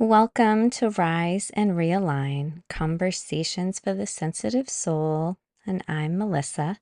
Welcome to Rise and Realign Conversations for the Sensitive Soul. And I'm Melissa.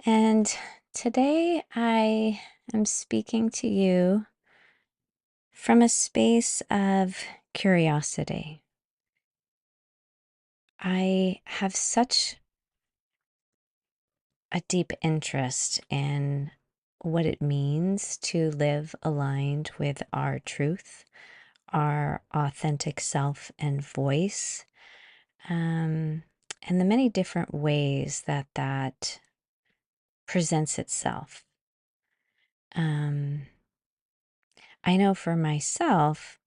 And today I am speaking to you from a space of curiosity. I have such a deep interest in what it means to live aligned with our truth, our authentic self and voice. Um, and the many different ways that presents itself. Um, I know for myself,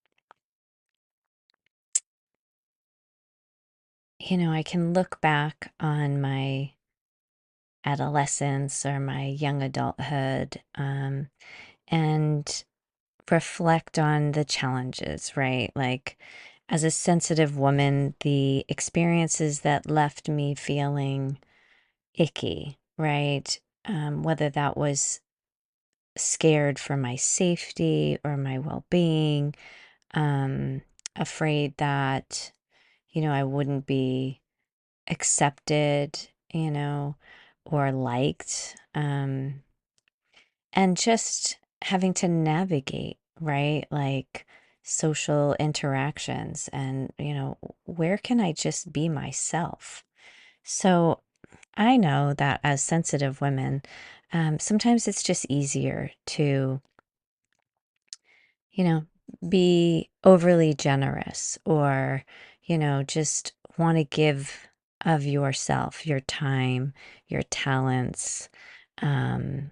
I can look back on my adolescence or my young adulthood, and reflect on the challenges, right? Like, as a sensitive woman, the experiences that left me feeling icky, right? Whether that was scared for my safety or my well-being, um, afraid that, I wouldn't be accepted, or liked, and just having to navigate, right? Like social interactions and, where can I just be myself? So I know that as sensitive women, sometimes it's just easier to you know, be overly generous or, just want to give of yourself, your time, your talents, um,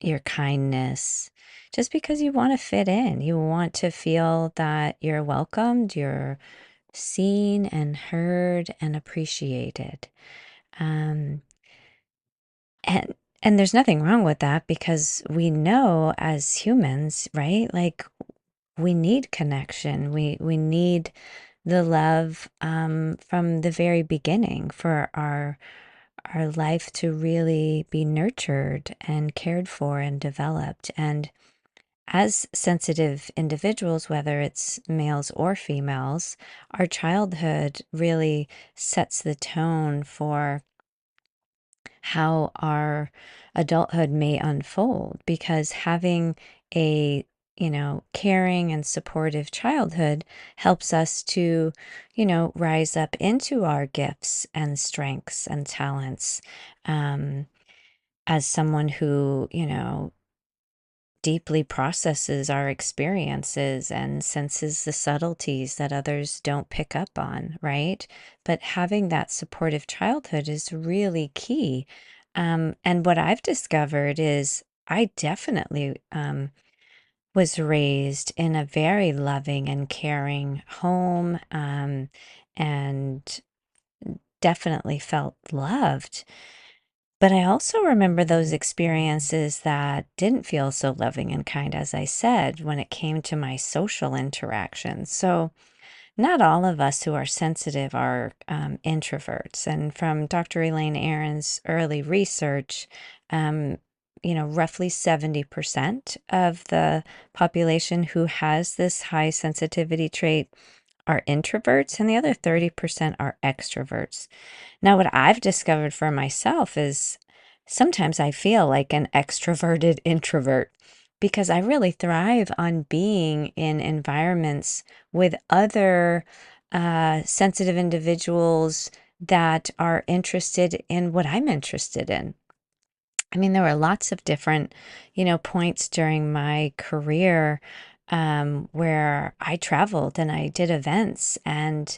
your kindness, just because you want to fit in. You want to feel that you're welcomed, you're seen and heard and appreciated. Um, and and there's nothing wrong with that because we know as humans, right? Like we need connection. We need the love from the very beginning for our life to really be nurtured and cared for and developed. And as sensitive individuals, whether it's males or females, our childhood really sets the tone for how our adulthood may unfold because having a caring and supportive childhood helps us to rise up into our gifts and strengths and talents, um, as someone who deeply processes our experiences and senses the subtleties that others don't pick up on, right? But having that supportive childhood is really key. And what I've discovered is I definitely was raised in a very loving and caring home, and definitely felt loved. But I also remember those experiences that didn't feel so loving and kind, as I said, when it came to my social interactions. So, not all of us who are sensitive are introverts. And from Dr. Elaine Aron's early research, um, roughly 70% of the population who has this high sensitivity trait are introverts, and the other 30% are extroverts. Now, what I've discovered for myself is sometimes I feel like an extroverted introvert because I really thrive on being in environments with other sensitive individuals that are interested in what I'm interested in. I mean, there were lots of different, points during my career, where I traveled and I did events and,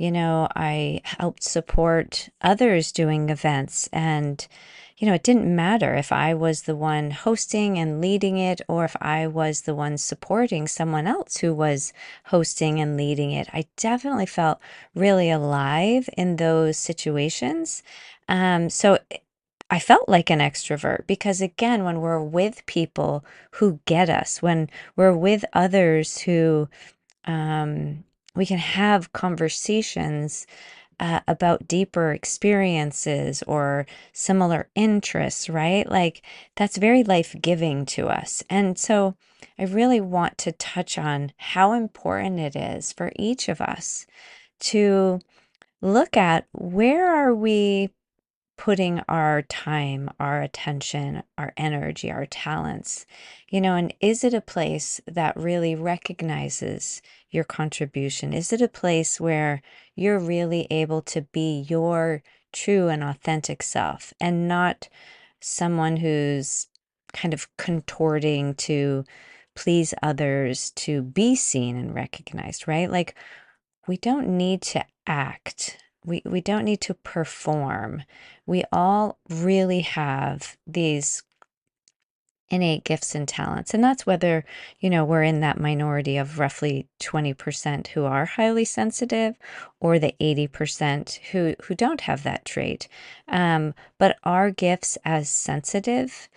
I helped support others doing events. And, it didn't matter if I was the one hosting and leading it or if I was the one supporting someone else who was hosting and leading it. I definitely felt really alive in those situations. So I felt like an extrovert because, again, when we're with people who get us, when we're with others who um, we can have conversations about deeper experiences or similar interests, right? Like that's very life giving to us. And so I really want to touch on how important it is for each of us to look at where are we putting our time, our attention, our energy, our talents, and is it a place that really recognizes your contribution? Is it a place where you're really able to be your true and authentic self and not someone who's kind of contorting to please others to be seen and recognized, right? Like, we don't need to act. We don't need to perform. We all really have these innate gifts and talents. And that's whether, we're in that minority of roughly 20% who are highly sensitive or the 80% who don't have that trait. But our gifts as sensitive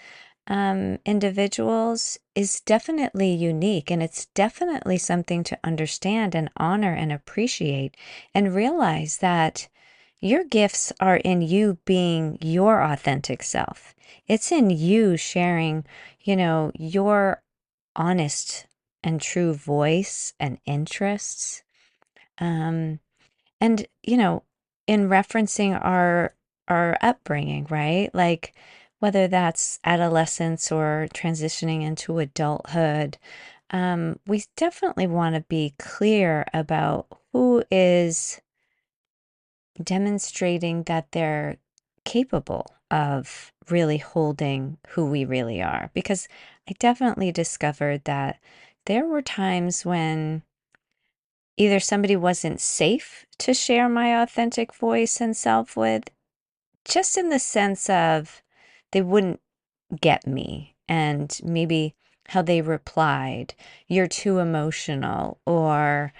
individuals is definitely unique, and it's definitely something to understand and honor and appreciate and realize that your gifts are in you being your authentic self. It's in you sharing, your honest and true voice and interests. Um, and, in referencing our upbringing, right? Like whether that's adolescence or transitioning into adulthood, we definitely want to be clear about who is demonstrating that they're capable of really holding who we really are. Because I definitely discovered that there were times when either somebody wasn't safe to share my authentic voice and self with, just in the sense of they wouldn't get me, and maybe how they replied, you're too emotional, or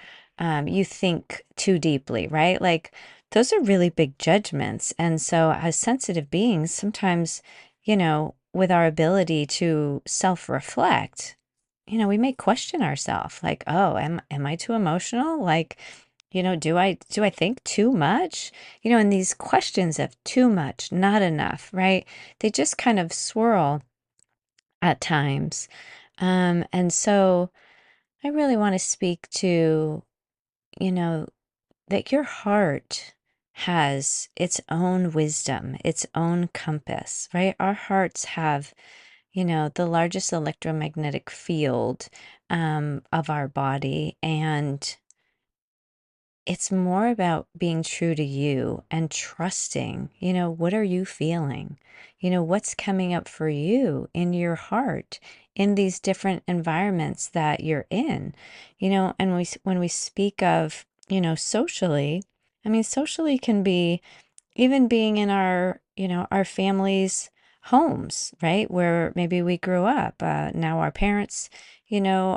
you think too deeply, right? Like those are really big judgments. And so, as sensitive beings, sometimes, with our ability to self reflect, we may question ourselves like, oh, am I too emotional? Like, do I think too much? And these questions of too much, not enough, right? They just kind of swirl at times. And so I really want to speak to, you know, that your heart has its own wisdom, its own compass, right? Our hearts have, the largest electromagnetic field of our body. And it's more about being true to you and trusting, what are you feeling? What's coming up for you in your heart in these different environments that you're in? And when we speak of, socially, I mean, socially can be even being in our families' homes, right? Where maybe we grew up. Now our parents,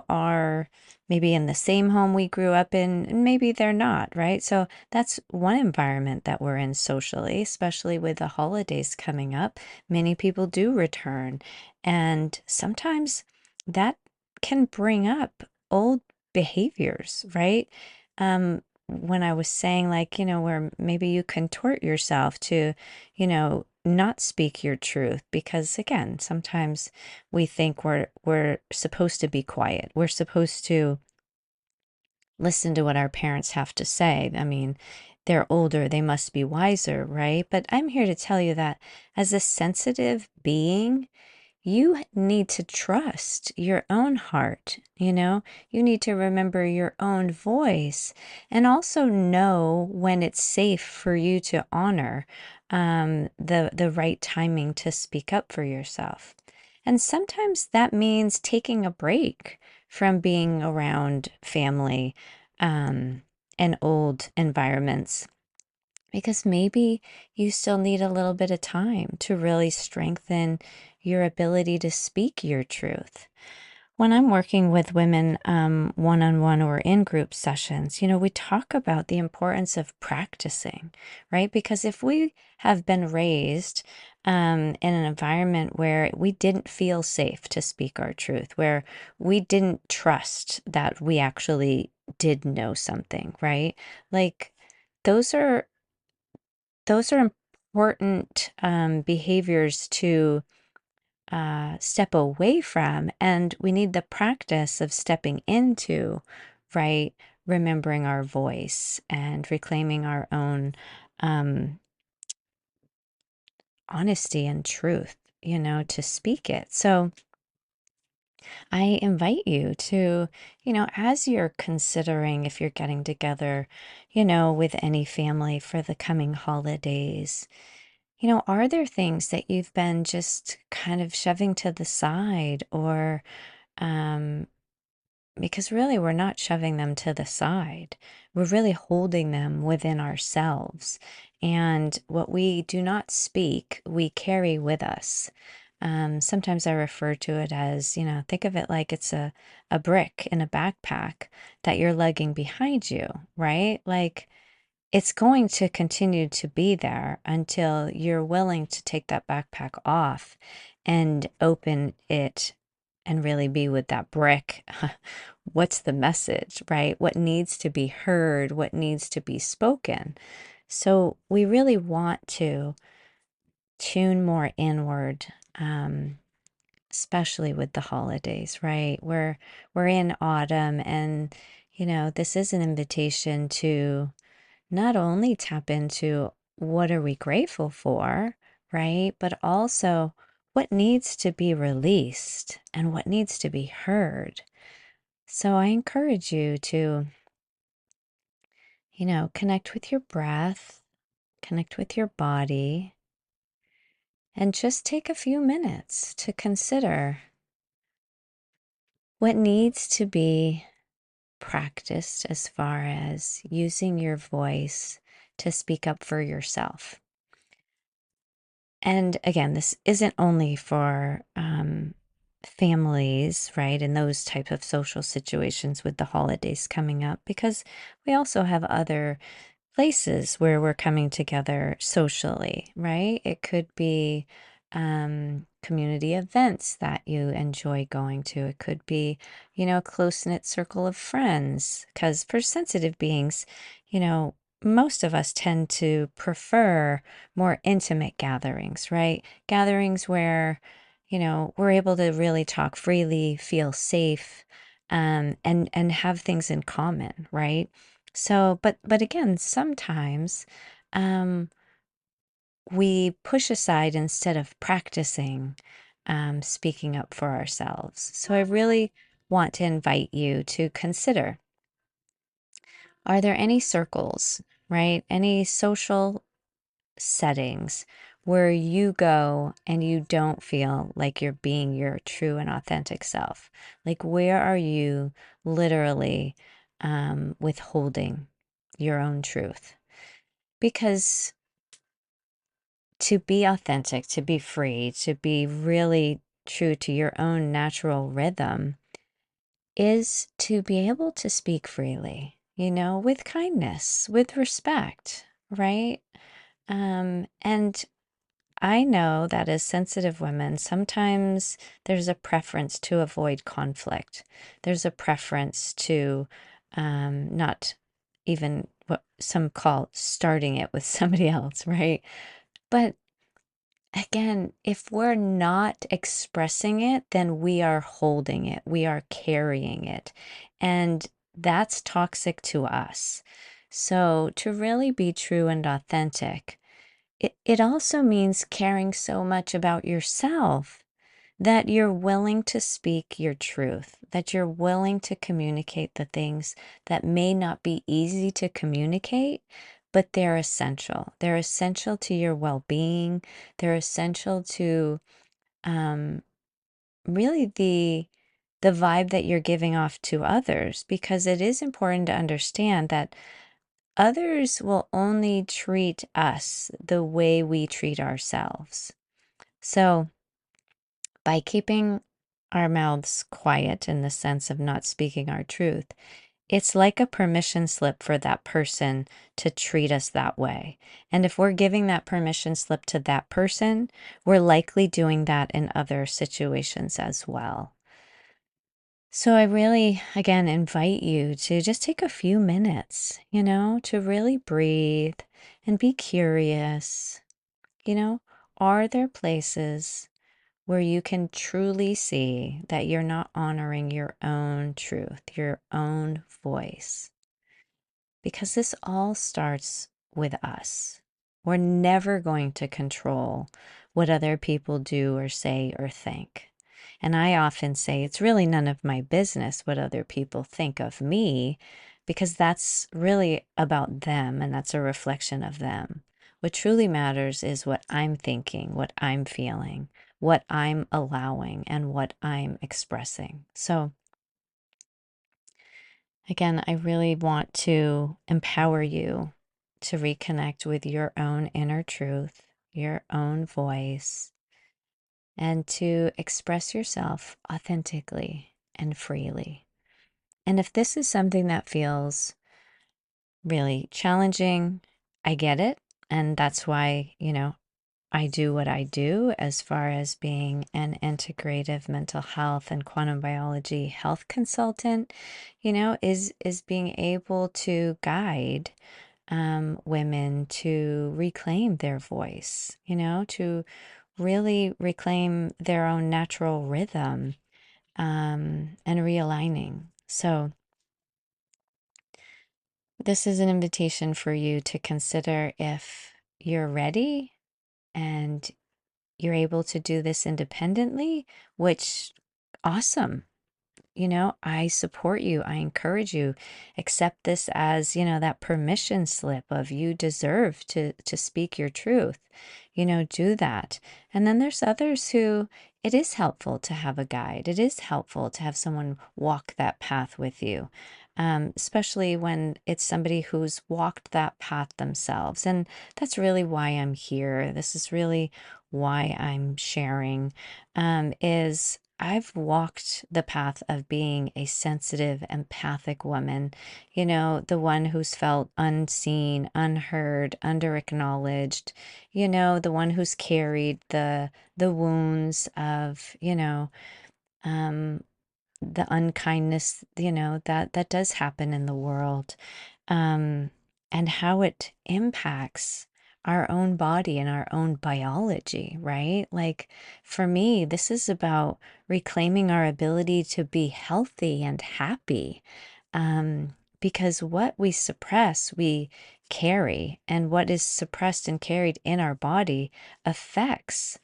are maybe in the same home we grew up in, and maybe they're not, right? So that's one environment that we're in socially, especially with the holidays coming up. Many people do return. And sometimes that can bring up old behaviors, right? When I was saying, like, where maybe you contort yourself to, not speak your truth, because again, sometimes we think we're supposed to be quiet. We're supposed to listen to what our parents have to say. I mean, they're older, they must be wiser, right? But I'm here to tell you that as a sensitive being, you need to trust your own heart, You need to remember your own voice and also know when it's safe for you to honor the right timing to speak up for yourself. And sometimes that means taking a break from being around family um, and old environments, because maybe you still need a little bit of time to really strengthen your ability to speak your truth. When I'm working with women one on one or in group sessions, we talk about the importance of practicing, right? Because if we have been raised in an environment where we didn't feel safe to speak our truth, where we didn't trust that we actually did know something, right? Like those are those are important behaviors to step away from, and we need the practice of stepping into, right? Remembering our voice and reclaiming our own um, honesty and truth, to speak it. So I invite you to, as you're considering if you're getting together, with any family for the coming holidays, are there things that you've been just kind of shoving to the side or, um, because really we're not shoving them to the side. We're really holding them within ourselves. And what we do not speak, we carry with us. Sometimes I refer to it as, think of it like it's a brick in a backpack that you're lugging behind you, right? Like it's going to continue to be there until you're willing to take that backpack off and open it and really be with that brick. What's the message, right? What needs to be heard? What needs to be spoken? So we really want to tune more inward, especially with the holidays, right? We're in autumn, and this is an invitation to not only tap into what are we grateful for, right? But also what needs to be released and what needs to be heard. So I encourage you to, connect with your breath, connect with your body, and just take a few minutes to consider what needs to be practiced as far as using your voice to speak up for yourself. And again, this isn't only for families, right? In those type of social situations with the holidays coming up, because we also have other places where we're coming together socially, right? It could be community events that you enjoy going to. It could be, a close knit circle of friends. Because for sensitive beings, you know, most of us tend to prefer more intimate gatherings, right? Gatherings where, we're able to really talk freely, feel safe, and have things in common, right? So, but again, sometimes um, we push aside instead of practicing speaking up for ourselves. So I really want to invite you to consider, are there any circles, right? Any social settings where you go and you don't feel like you're being your true and authentic self? Like, where are you literally withholding your own truth? Because to be authentic, to be free, to be really true to your own natural rhythm is to be able to speak freely, with kindness, with respect, right? And I know that as sensitive women, sometimes there's a preference to avoid conflict. There's a preference to not even what some call starting it with somebody else, right? But again, if we're not expressing it, then we are holding it, we are carrying it. And that's toxic to us. So, to really be true and authentic, it also means caring so much about yourself that you're willing to speak your truth, that you're willing to communicate the things that may not be easy to communicate, but they're essential. They're essential to your well being, they're essential to um, really the vibe that you're giving off to others, because it is important to understand that others will only treat us the way we treat ourselves. So, by keeping our mouths quiet in the sense of not speaking our truth, it's like a permission slip for that person to treat us that way. And if we're giving that permission slip to that person, we're likely doing that in other situations as well. So I really, again, invite you to just take a few minutes, to really breathe and be curious. You know, are there places where you can truly see that you're not honoring your own truth, your own voice? Because this all starts with us. We're never going to control what other people do or say or think. And I often say it's really none of my business what other people think of me, because that's really about them and that's a reflection of them. What truly matters is what I'm thinking, what I'm feeling, what I'm allowing, and what I'm expressing. So, again, I really want to empower you to reconnect with your own inner truth, your own voice, and to express yourself authentically and freely. And if this is something that feels really challenging, I get it. And that's why, I do what I do as far as being an integrative mental health and quantum biology health consultant, is being able to guide women to reclaim their voice, to really reclaim their own natural rhythm and realigning. So, this is an invitation for you to consider if you're ready and you're able to do this independently, which awesome. I support you. I encourage you. Accept this as, that permission slip of you deserve to speak your truth. Do that. And then there's others who it is helpful to have a guide. It is helpful to have someone walk that path with you. Especially when it's somebody who's walked that path themselves. And that's really why I'm here. This is really why I'm sharing, is I've walked the path of being a sensitive, empathic woman, the one who's felt unseen, unheard, underacknowledged, the one who's carried the wounds of, um, the unkindness, that does happen in the world, um, and how it impacts our own body and our own biology, right? Like for me, this is about reclaiming our ability to be healthy and happy. Because what we suppress, we carry, and what is suppressed and carried in our body affects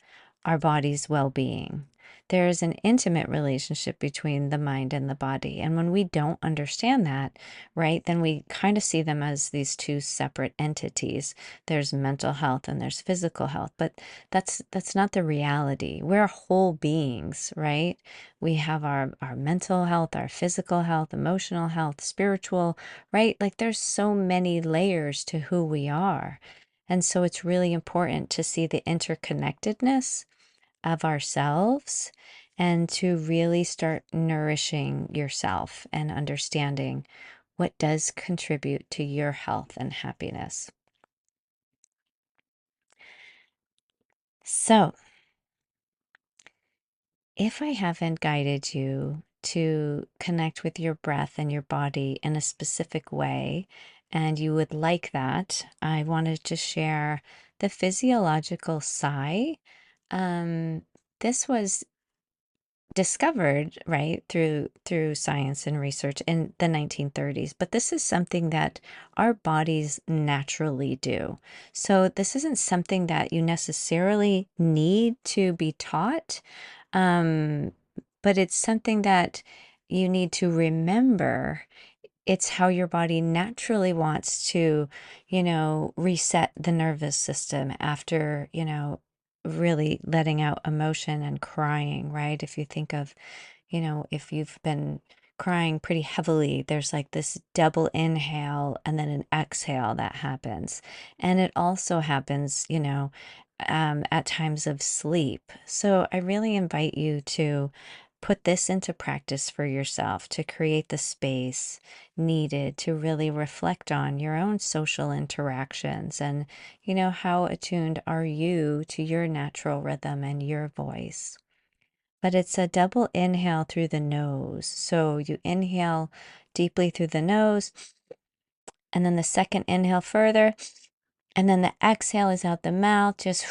our body's well being. There is an intimate relationship between the mind and the body. And when we don't understand that, right, then we kind of see them as these two separate entities. There's mental health and there's physical health, but that's not the reality. We're whole beings, right? We have our mental health, our physical health, emotional health, spiritual, right? Like there's so many layers to who we are. And so it's really important to see the interconnectedness of ourselves and to really start nourishing yourself and understanding what does contribute to your health and happiness. So, if I haven't guided you to connect with your breath and your body in a specific way, and you would like that, I wanted to share the physiological sigh. Um, this was discovered right through science and research in the 1930s, but this is something that our bodies naturally do. So this isn't something that you necessarily need to be taught, um, but it's something that you need to remember. It's how your body naturally wants to, reset the nervous system after, really letting out emotion and crying, right? If you think of, if you've been crying pretty heavily, there's like this double inhale and then an exhale that happens. And it also happens, at times of sleep. So I really invite you to put this into practice for yourself to create the space needed to really reflect on your own social interactions and, how attuned are you to your natural rhythm and your voice. But it's a double inhale through the nose. So you inhale deeply through the nose, and then the second inhale further, And then the exhale is out the mouth. Just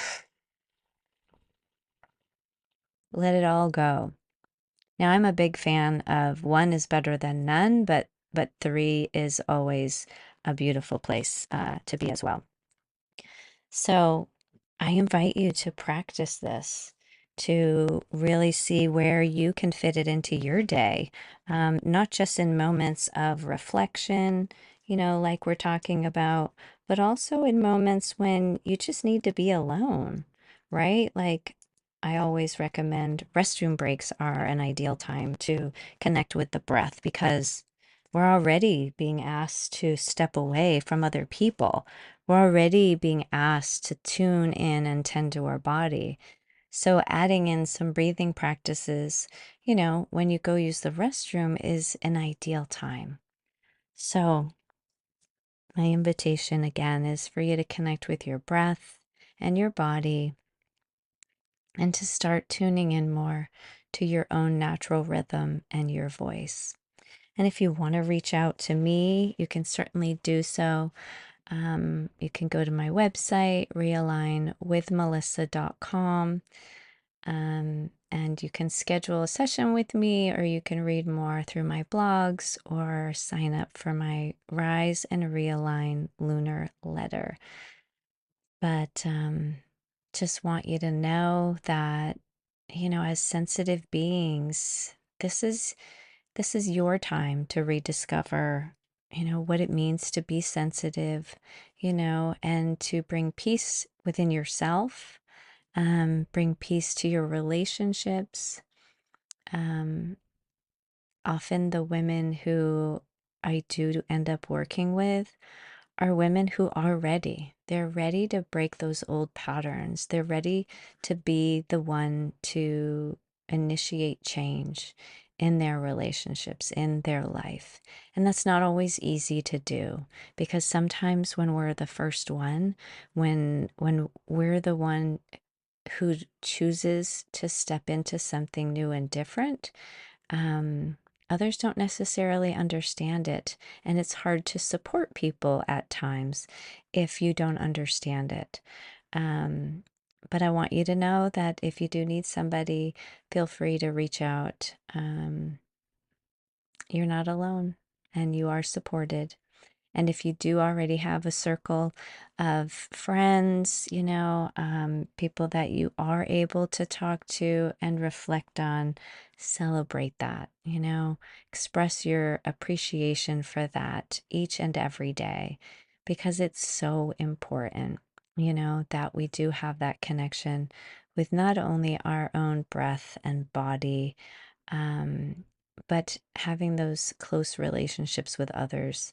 let it all go. Now, I'm a big fan of one is better than none, but three is always a beautiful place to be as well. So I invite you to practice this, to really see where you can fit it into your day, not just in moments of reflection, like we're talking about, but also in moments when you just need to be alone, right? Like I always recommend restroom breaks are an ideal time to connect with the breath because we're already being asked to step away from other people. We're already being asked to tune in and tend to our body. So, adding in some breathing practices, when you go use the restroom is an ideal time. So, my invitation again is for you to connect with your breath and your body and to start tuning in more to your own natural rhythm and your voice. And if you want to reach out to me, you can certainly do so. You can go to my website, realignwithmelissa.com, and you can schedule a session with me, or you can read more through my blogs or sign up for my Rise and Realign lunar letter. But just want you to know that, as sensitive beings, this is your time to rediscover, what it means to be sensitive, and to bring peace within yourself, bring peace to your relationships. Um, Often the women who I do end up working with are women who are ready. They're ready to break those old patterns. They're ready to be the one to initiate change in their relationships, in their life. And that's not always easy to do because sometimes when we're the first one, when we're the one who chooses to step into something new and different, um, others don't necessarily understand it. And it's hard to support people at times if you don't understand it. Um, but I want you to know that if you do need somebody, feel free to reach out. You're not alone and you are supported. And if you do already have a circle of friends, people that you are able to talk to and reflect on, celebrate that, express your appreciation for that each and every day because it's so important, that we do have that connection with not only our own breath and body, um, but having those close relationships with others.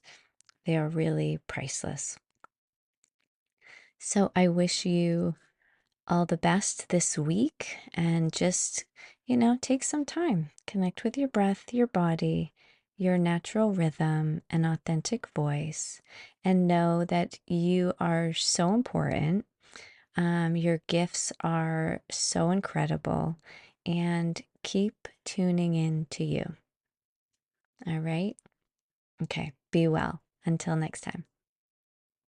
They are really priceless. So I wish you all the best this week and just, take some time, connect with your breath, your body, your natural rhythm and authentic voice, and know that you are so important. Your gifts are so incredible, and keep tuning in to you. All right. Okay. Be well. Until next time.